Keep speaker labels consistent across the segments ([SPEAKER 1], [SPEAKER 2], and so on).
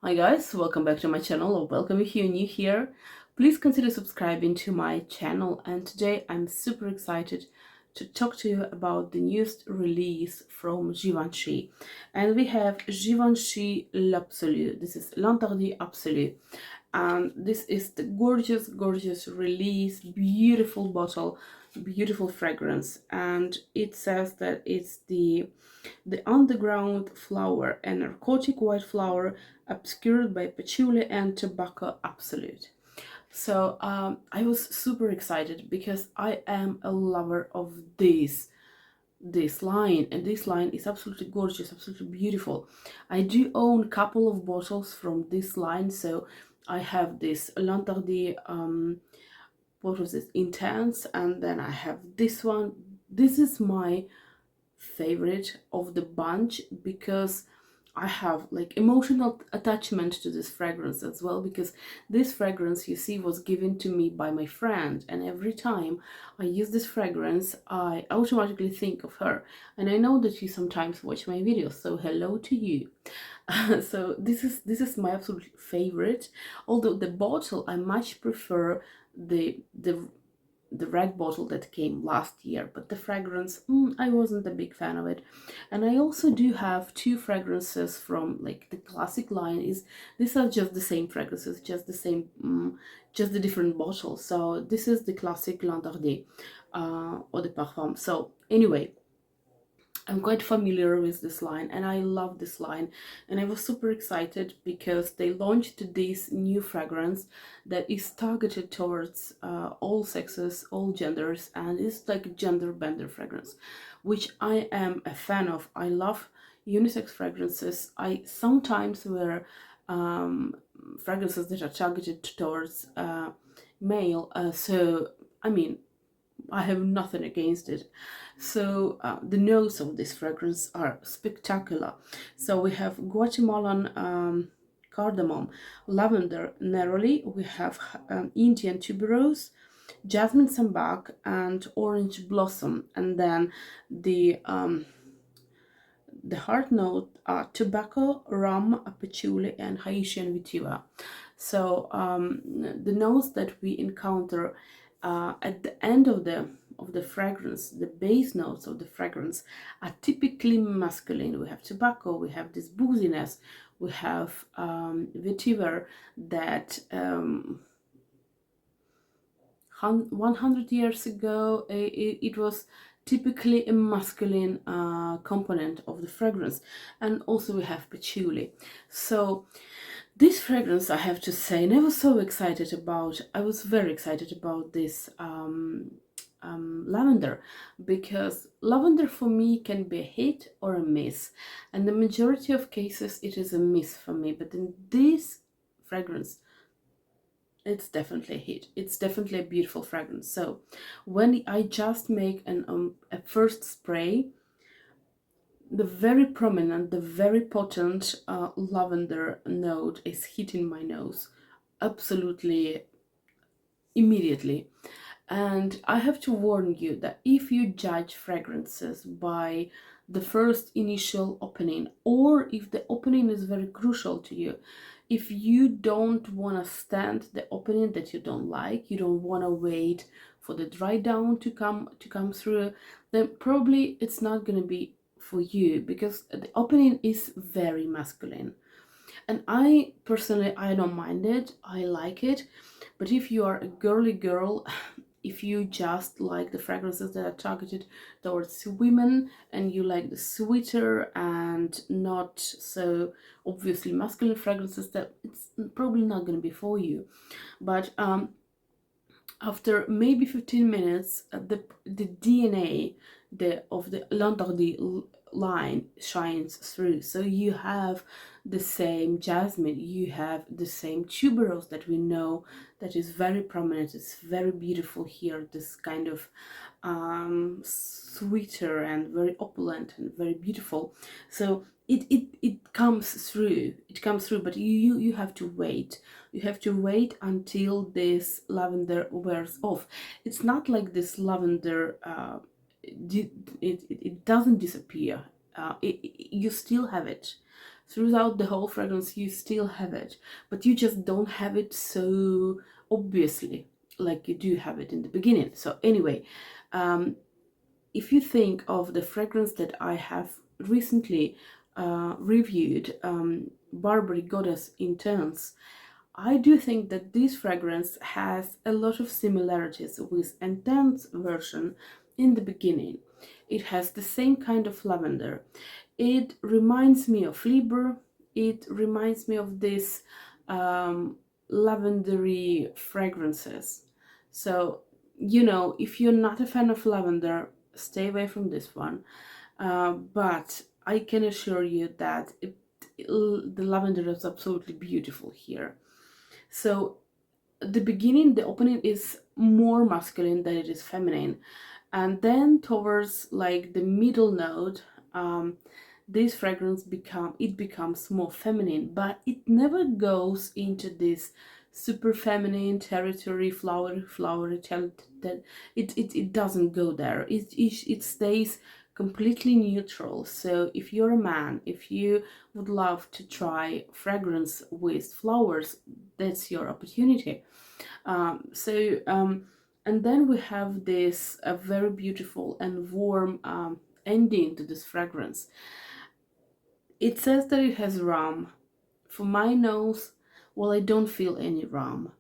[SPEAKER 1] Hi guys, welcome back to my channel, or welcome if you're new here. Please consider subscribing to my channel, and today I'm super excited to talk to you about the newest release from Givenchy. And we have Givenchy L'Absolu. This is L'interdit Absolu. And this is the gorgeous release, beautiful bottle, beautiful fragrance. And it says that it's the underground flower, a narcotic white flower obscured by patchouli and tobacco absolute. So I was super excited because I am a lover of this line, and this line is absolutely gorgeous, absolutely beautiful. I do own a couple of bottles from this line. So I have this L'Interdit, what was it, Intense, and then I have this one. This is my favorite of the bunch because I have like emotional attachment to this fragrance as well, because this fragrance, you see, was given to me by my friend, and every time I use this fragrance I automatically think of her. And I know that you sometimes watch my videos, so hello to you. So this is my absolute favorite, although the bottle I much prefer the red bottle that came last year, but the fragrance, I wasn't a big fan of it. And I also do have two fragrances from like the classic line. Is These are just the same fragrances, just the same, just the different bottles. So this is the classic L'Interdit, or the Parfum. So anyway, I'm quite familiar with this line and I love this line, and I was super excited because they launched this new fragrance that is targeted towards all sexes, all genders, and it's like a gender bender fragrance, which I am a fan of. I love unisex fragrances. I sometimes wear fragrances that are targeted towards male, so I mean, I have nothing against it. So the notes of this fragrance are spectacular. So we have Guatemalan cardamom, lavender neroli, we have Indian tuberose, jasmine sambac, and orange blossom. And then the heart note are tobacco, rum, patchouli, and Haitian vetiver. So the notes that we encounter at the end of the fragrance, the base notes of the fragrance, are typically masculine. We have tobacco, we have this booziness, we have vetiver that 100 years ago it was typically a masculine component of the fragrance. And also we have patchouli. So this fragrance, I have to say, and I was so excited about, I was very excited about this lavender, because lavender for me can be a hit or a miss, and the majority of cases it is a miss for me. But in this fragrance, it's definitely a hit. It's definitely a beautiful fragrance. So when I just make a first spray, the very prominent, the very potent lavender note is hitting my nose absolutely immediately. And I have to warn you that if you judge fragrances by the first initial opening, or if the opening is very crucial to you, if you don't want to stand the opening that you don't like, you don't want to wait for the dry down to come through, then probably it's not going to be for you, because the opening is very masculine. And I personally, I don't mind it, I like it. But if you are a girly girl, if you just like the fragrances that are targeted towards women, and you like the sweeter and not so obviously masculine fragrances, that it's probably not going to be for you. But after maybe 15 minutes, the DNA of the L'Interdit line shines through. So you have the same jasmine, you have the same tuberose that we know that is very prominent, it's very beautiful here, this kind of sweeter and very opulent and very beautiful. So it comes through, but you have to wait. You have to wait until this lavender wears off. It's not like this lavender it doesn't disappear. You still have it, throughout the whole fragrance you still have it, but you just don't have it so obviously like you do have it in the beginning. So anyway, if you think of the fragrance that I have recently reviewed, Barbary Goddess Intense, I do think that this fragrance has a lot of similarities with Intense version in the beginning. It has the same kind of lavender. It reminds me of Liber. It reminds me of this lavendery fragrances. So, if you're not a fan of lavender, stay away from this one. But I can assure you that the lavender is absolutely beautiful here. So the beginning, the opening is more masculine than it is feminine, and then towards like the middle note, this fragrance becomes more feminine, but it never goes into this super feminine territory, flowery that it doesn't go there. It stays completely neutral. So if you're a man, if you would love to try fragrance with flowers, that's your opportunity. And then we have this very beautiful and warm ending to this fragrance. It says that it has rum. For my nose, well, I don't feel any rum.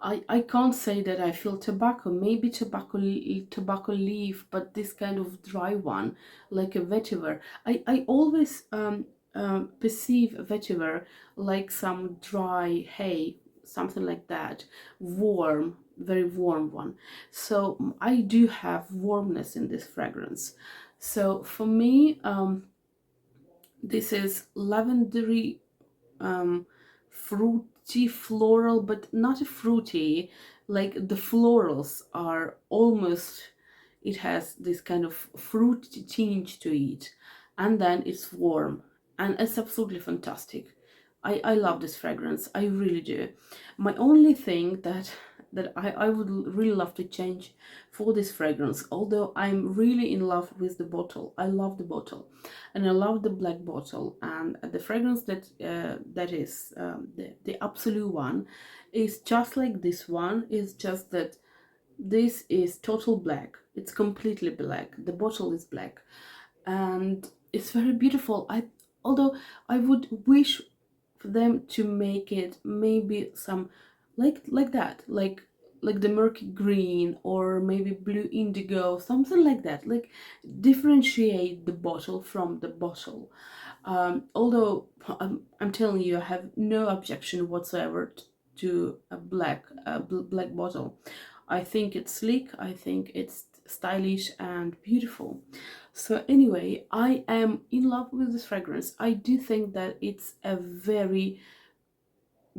[SPEAKER 1] I can't say that I feel tobacco, maybe tobacco leaf, but this kind of dry one, like a vetiver. I always perceive a vetiver like some dry hay, something like that, warm, very warm one. So I do have warmness in this fragrance. So for me, this is lavendery, fruity, floral, but not fruity. Like the florals are almost, it has this kind of fruit tinge to it, and then it's warm, and it's absolutely fantastic. I love this fragrance, I really do. My only thing that I would really love to change for this fragrance, although I'm really in love with the bottle. I love the bottle, and I love the black bottle, and the fragrance that is the Absolu one is just like this one. It's just that this is total black. It's completely black. The bottle is black, and it's very beautiful. Although I would wish for them to make it maybe some like that, like the murky green or maybe blue indigo, something like that, like differentiate the bottle from the bottle. Although I'm telling you, I have no objection whatsoever to a black bottle. I think it's sleek, I think it's stylish and beautiful. So anyway, I am in love with this fragrance. I do think that it's a very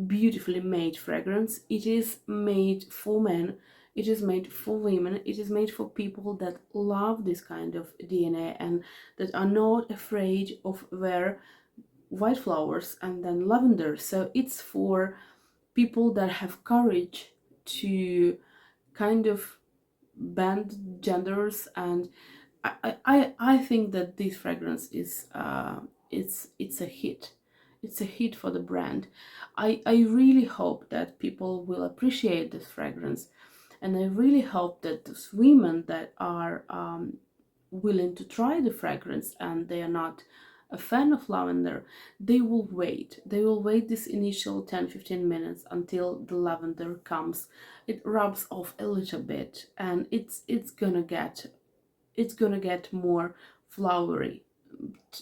[SPEAKER 1] beautifully made fragrance. It is made for men, it is made for women, it is made for people that love this kind of DNA and that are not afraid of wear white flowers and then lavender. So it's for people that have courage to kind of bend genders, and I think that this fragrance is it's a hit. It's a hit for the brand. I really hope that people will appreciate this fragrance, and I really hope that those women that are willing to try the fragrance and they are not a fan of lavender, they will wait. They will wait this initial 10-15 minutes until the lavender comes. It rubs off a little bit, and it's gonna get more flowery.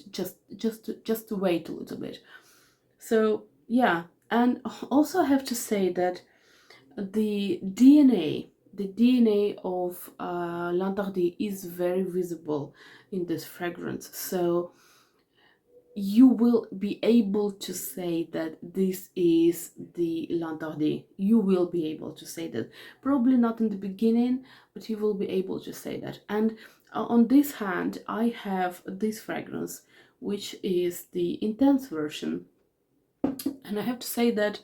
[SPEAKER 1] Just to wait a little bit. So yeah, and also I have to say that the DNA of L'Interdit is very visible in this fragrance. So you will be able to say that this is the L'Interdit. You will be able to say that. Probably not in the beginning, but you will be able to say that. And on this hand, I have this fragrance, which is the intense version. And I have to say that,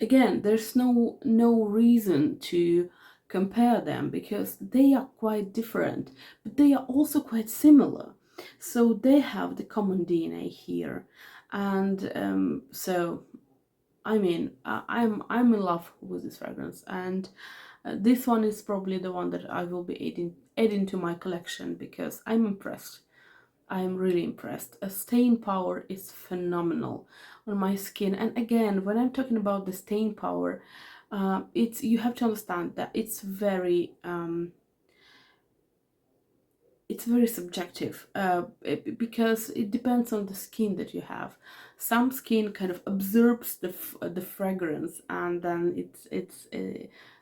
[SPEAKER 1] again, there's no reason to compare them because they are quite different, but they are also quite similar. So they have the common DNA here. And so I mean, I'm in love with this fragrance, and this one is probably the one that I will be adding to my collection because I'm impressed. I'm really impressed. A stain power is phenomenal on my skin. And again, when I'm talking about the stain power, it's, you have to understand that it's very subjective, because it depends on the skin that you have. Some skin kind of absorbs the fragrance, and then it's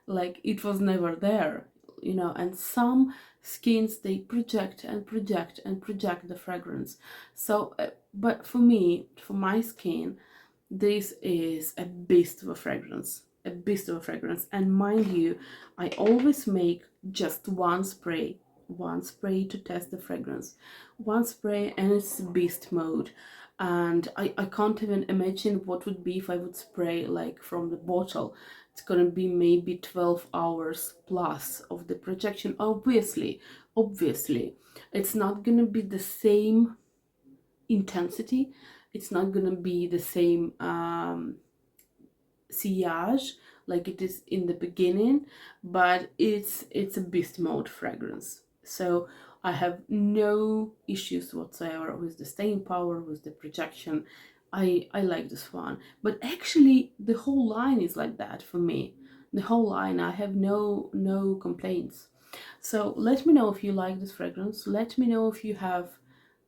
[SPEAKER 1] like it was never there, you know. And some skins, they project and project and project the fragrance. So but for me, for my skin, this is a beast of a fragrance, a beast of a fragrance. And mind you, I always make just one spray to test the fragrance, one spray, and it's beast mode. And I can't even imagine what would be if I would spray like from the bottle. It's gonna be maybe 12 hours plus of the projection. Obviously it's not gonna be the same intensity, it's not gonna be the same sillage like it is in the beginning, but it's a beast mode fragrance. So I have no issues whatsoever with the staying power, with the projection. I like this one, but actually the whole line is like that for me. The whole line, I have no complaints. So let me know if you like this fragrance. Let me know if you have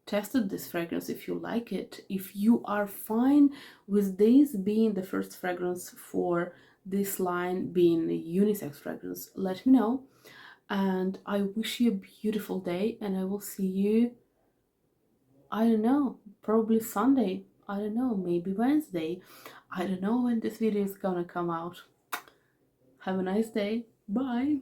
[SPEAKER 1] tested this fragrance, if you like it, if you are fine with this being the first fragrance for this line being a unisex fragrance. Let me know, and I wish you a beautiful day, and I will see you, I don't know, probably Sunday, I don't know, maybe Wednesday. I don't know when this video is gonna come out. Have a nice day. Bye.